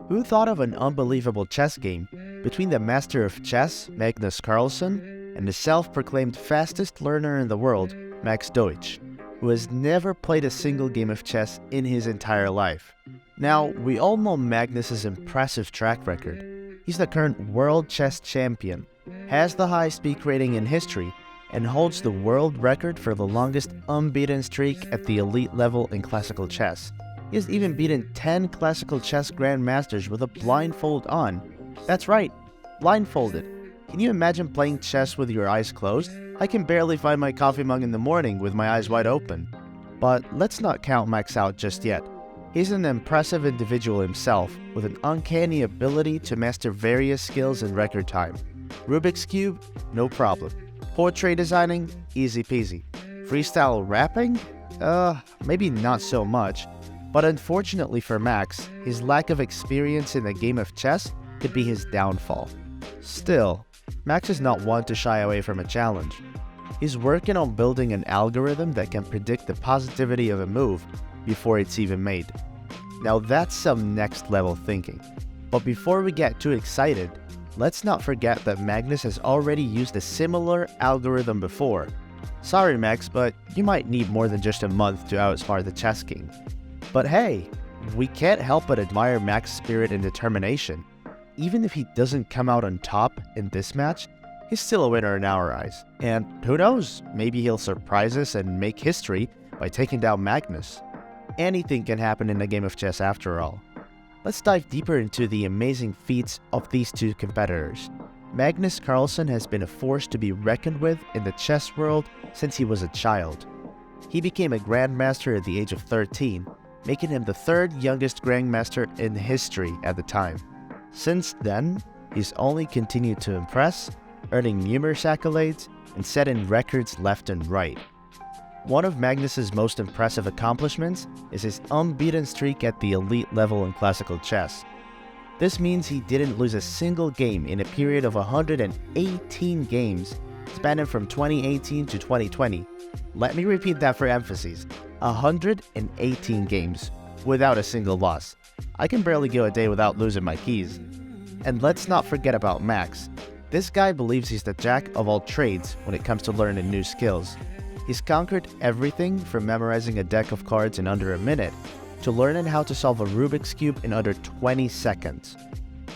Who thought of an unbelievable chess game between the master of chess, Magnus Carlsen, and the self-proclaimed fastest learner in the world, Max Deutsch, who has never played a single game of chess in his entire life? Now, we all know Magnus's impressive track record. He's the current world chess champion, has the highest peak rating in history, and holds the world record for the longest unbeaten streak at the elite level in classical chess. He has even beaten 10 classical chess grandmasters with a blindfold on. That's right, blindfolded. Can you imagine playing chess with your eyes closed? I can barely find my coffee mug in the morning with my eyes wide open. But let's not count Max out just yet. He's an impressive individual himself, with an uncanny ability to master various skills in record time. Rubik's Cube? No problem. Portrait designing? Easy peasy. Freestyle rapping? Maybe not so much. But unfortunately for Max, his lack of experience in the game of chess could be his downfall. Still, Max is not one to shy away from a challenge. He's working on building an algorithm that can predict the positivity of a move before it's even made. Now that's some next level thinking. But before we get too excited, let's not forget that Magnus has already used a similar algorithm before. Sorry Max, but you might need more than just a month to outsmart the chess king. But hey, we can't help but admire Max's spirit and determination. Even if he doesn't come out on top in this match, he's still a winner in our eyes. And who knows, maybe he'll surprise us and make history by taking down Magnus. Anything can happen in a game of chess after all. Let's dive deeper into the amazing feats of these two competitors. Magnus Carlsen has been a force to be reckoned with in the chess world since he was a child. He became a grandmaster at the age of 13, making him the third youngest grandmaster in history at the time. Since then, he's only continued to impress, earning numerous accolades and setting records left and right. One of Magnus's most impressive accomplishments is his unbeaten streak at the elite level in classical chess. This means he didn't lose a single game in a period of 118 games, spanning from 2018 to 2020. Let me repeat that for emphasis. 118 games without a single loss. I can barely go a day without losing my keys. And let's not forget about Max. This guy believes he's the jack of all trades when it comes to learning new skills. He's conquered everything from memorizing a deck of cards in under a minute to learning how to solve a Rubik's Cube in under 20 seconds.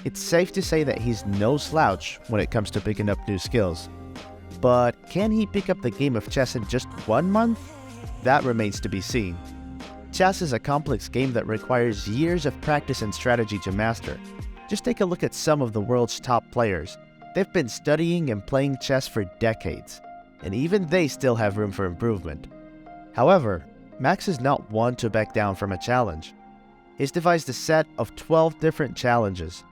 It's safe to say that he's no slouch when it comes to picking up new skills. But can he pick up the game of chess in just 1 month? That remains to be seen. Chess is a complex game that requires years of practice and strategy to master. Just take a look at some of the world's top players. They've been studying and playing chess for decades, and even they still have room for improvement. However, Max is not one to back down from a challenge. He's devised a set of 12 different challenges,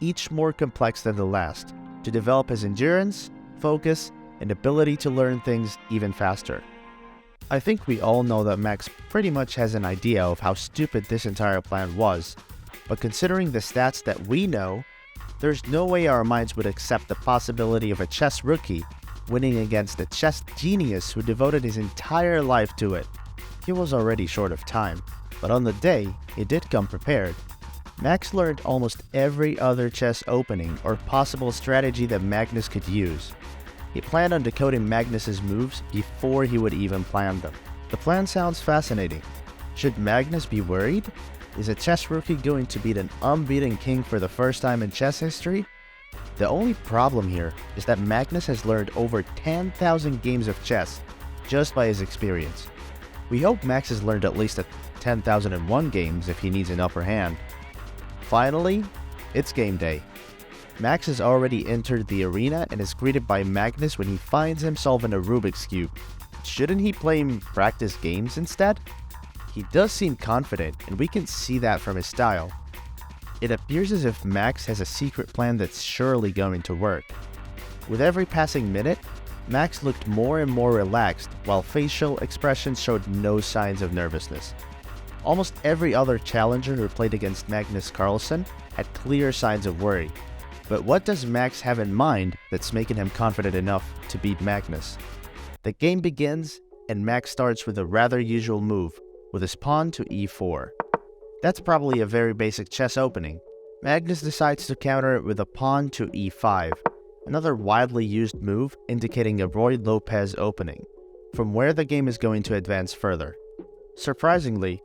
each more complex than the last, to develop his endurance, focus, and ability to learn things even faster. I think we all know that Max pretty much has an idea of how stupid this entire plan was, but considering the stats that we know, there's no way our minds would accept the possibility of a chess rookie winning against a chess genius who devoted his entire life to it. He was already short of time, but on the day, he did come prepared. Max learned almost every other chess opening or possible strategy that Magnus could use. He planned on decoding Magnus's moves before he would even plan them. The plan sounds fascinating. Should Magnus be worried? Is a chess rookie going to beat an unbeaten king for the first time in chess history? The only problem here is that Magnus has learned over 10,000 games of chess just by his experience. We hope Max has learned at least 10,001 games if he needs an upper hand. Finally, it's game day. Max has already entered the arena and is greeted by Magnus when he finds him solving a Rubik's Cube. Shouldn't he play practice games instead? He does seem confident, and we can see that from his style. It appears as if Max has a secret plan that's surely going to work. With every passing minute, Max looked more and more relaxed, while facial expressions showed no signs of nervousness. Almost every other challenger who played against Magnus Carlsen had clear signs of worry. But what does Max have in mind that's making him confident enough to beat Magnus? The game begins, and Max starts with a rather usual move, with his pawn to e4. That's probably a very basic chess opening, Magnus decides to counter it with a pawn to e5, another widely used move indicating a Roy Lopez opening, from where the game is going to advance further. Surprisingly,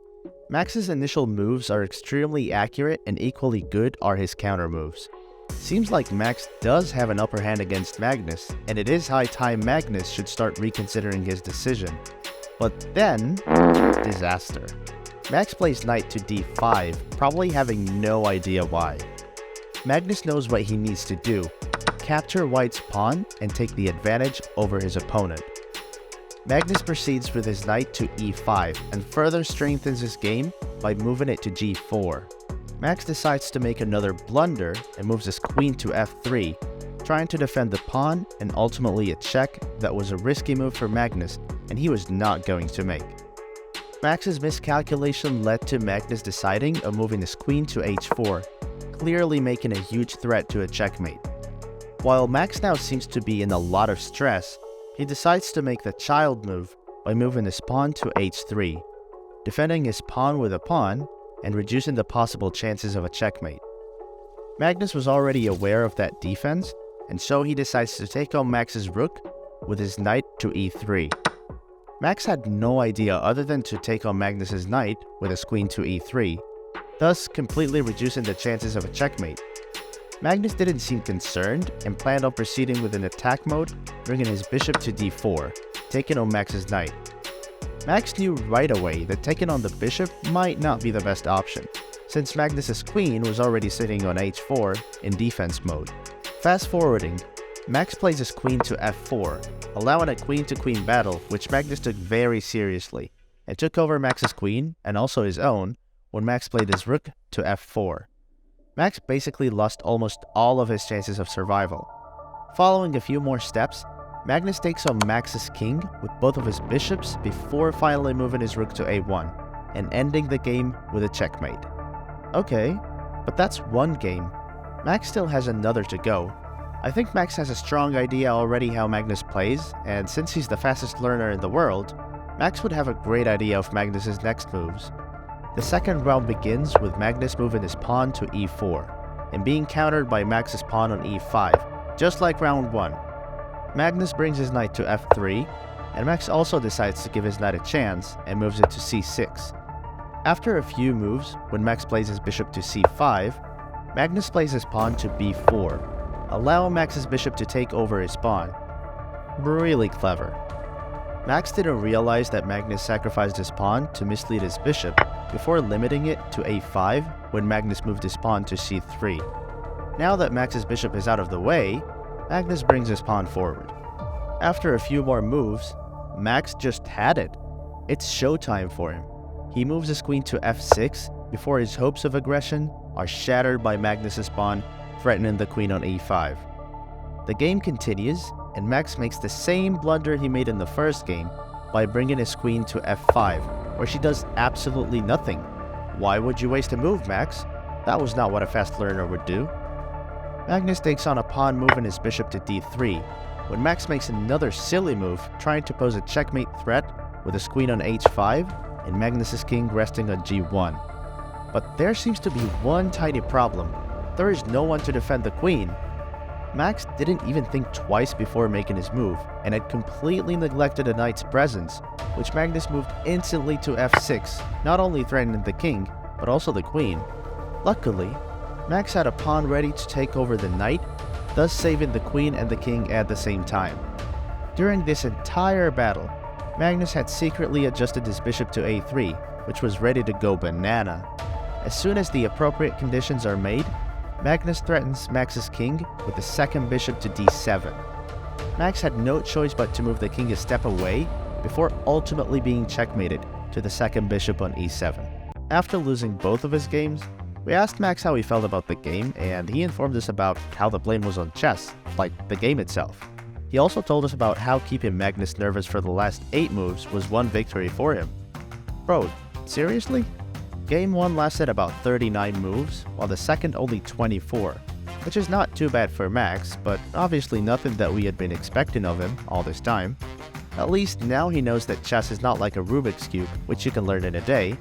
Max's initial moves are extremely accurate and equally good are his counter moves. Seems like Max does have an upper hand against Magnus, and it is high time Magnus should start reconsidering his decision. But then, disaster. Max plays knight to d5, probably having no idea why. Magnus knows what he needs to do, capture White's pawn and take the advantage over his opponent. Magnus proceeds with his knight to e5 and further strengthens his game by moving it to g4. Max decides to make another blunder and moves his queen to f3, trying to defend the pawn and ultimately a check that was a risky move for Magnus and he was not going to make. Max's miscalculation led to Magnus deciding on moving his queen to h4, clearly making a huge threat to a checkmate. While Max now seems to be in a lot of stress, he decides to make the child move by moving his pawn to h3, defending his pawn with a pawn and reducing the possible chances of a checkmate. Magnus was already aware of that defense, and so he decides to take on Max's rook with his knight to e3. Max had no idea other than to take on Magnus's knight with his queen to e3, thus completely reducing the chances of a checkmate. Magnus didn't seem concerned and planned on proceeding with an attack mode, bringing his bishop to d4, taking on Max's knight. Max knew right away that taking on the bishop might not be the best option, since Magnus's queen was already sitting on h4 in defense mode. Fast forwarding, Max plays his queen to f4, allowing a queen-to-queen battle which Magnus took very seriously, and took over Max's queen, and also his own, when Max played his rook to f4. Max basically lost almost all of his chances of survival. Following a few more steps, Magnus takes on Max's king with both of his bishops before finally moving his rook to a1, and ending the game with a checkmate. Okay, but that's one game. Max still has another to go. I think Max has a strong idea already how Magnus plays, and since he's the fastest learner in the world, Max would have a great idea of Magnus's next moves. The second round begins with Magnus moving his pawn to e4, and being countered by Max's pawn on e5, just like round 1. Magnus brings his knight to f3, and Max also decides to give his knight a chance and moves it to c6. After a few moves, when Max plays his bishop to c5, Magnus plays his pawn to b4, allowing Max's bishop to take over his pawn. Really clever. Max didn't realize that Magnus sacrificed his pawn to mislead his bishop before limiting it to a5 when Magnus moved his pawn to c3. Now that Max's bishop is out of the way, Magnus brings his pawn forward. After a few more moves, Max just had it. It's showtime for him. He moves his queen to f6 before his hopes of aggression are shattered by Magnus's pawn, threatening the queen on e5. The game continues, and Max makes the same blunder he made in the first game by bringing his queen to f5, where she does absolutely nothing. Why would you waste a move, Max? That was not what a fast learner would do. Magnus takes on a pawn moving his bishop to d3, when Max makes another silly move trying to pose a checkmate threat with his queen on h5 and Magnus's king resting on g1. But there seems to be one tiny problem. There is no one to defend the queen. Max didn't even think twice before making his move, and had completely neglected the knight's presence, which Magnus moved instantly to f6, not only threatening the king, but also the queen. Luckily, Max had a pawn ready to take over the knight, thus saving the queen and the king at the same time. During this entire battle, Magnus had secretly adjusted his bishop to a3, which was ready to go banana. As soon as the appropriate conditions are made, Magnus threatens Max's king with the second bishop to d7. Max had no choice but to move the king a step away before ultimately being checkmated to the second bishop on e7. After losing both of his games, we asked Max how he felt about the game, and he informed us about how the blame was on chess, like the game itself. He also told us about how keeping Magnus nervous for the last 8 moves was one victory for him. Bro, seriously? Game 1 lasted about 39 moves, while the second only 24, which is not too bad for Max, but obviously nothing that we had been expecting of him all this time. At least now he knows that chess is not like a Rubik's Cube, which you can learn in a day.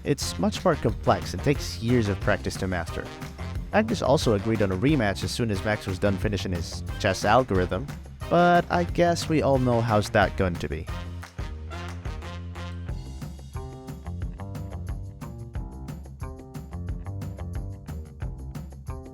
It's much more complex and takes years of practice to master. Magnus also agreed on a rematch as soon as Max was done finishing his chess algorithm, but I guess we all know how's that going to be.